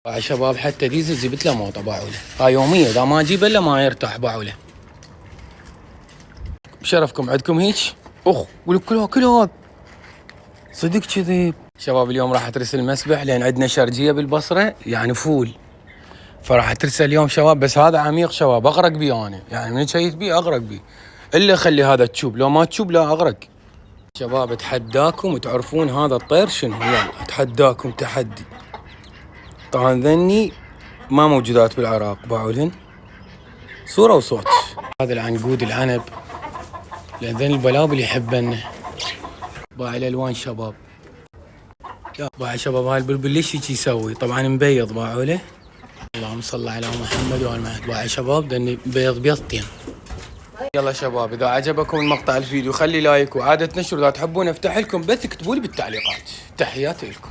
يا شباب حتى ديزل جبت له موطه باعوله، هاي يوميه اذا ما اجيب الا ما يرتاح باعوله. بشرفكم عندكم هيك اخ والكل كلها صدق كذب. شباب اليوم راح اترسل المسبح لان عندنا شرجيه بالبصره يعني فول، فراح اترسل اليوم شباب. بس هذا عميق شباب، اغرق بيه انا يعني من شيت بيه اغرق بيه، الا خلي هذا تشوب، لو ما تشوب لا اغرق. شباب اتحداكم تعرفون هذا الطير شنو، يلا اتحداكم تحدي. طبعا ذني ما موجودات بالعراق، باعولهن صورة وصوت. هذا العنقود العنب لان ذن البلابل يحبن. باع الالوان شباب، باع شباب. هاي البلبل ليش هيك يسوي؟ طبعا مبيض باعوله. اللهم صل على محمد وعلى محمد. باع شباب لان بيض بيضتين. يلا شباب اذا عجبكم المقطع الفيديو خلي لايك، وعادة نشر اذا تحبون افتح لكم بث اكتبوا لي بالتعليقات. تحياتي لكم.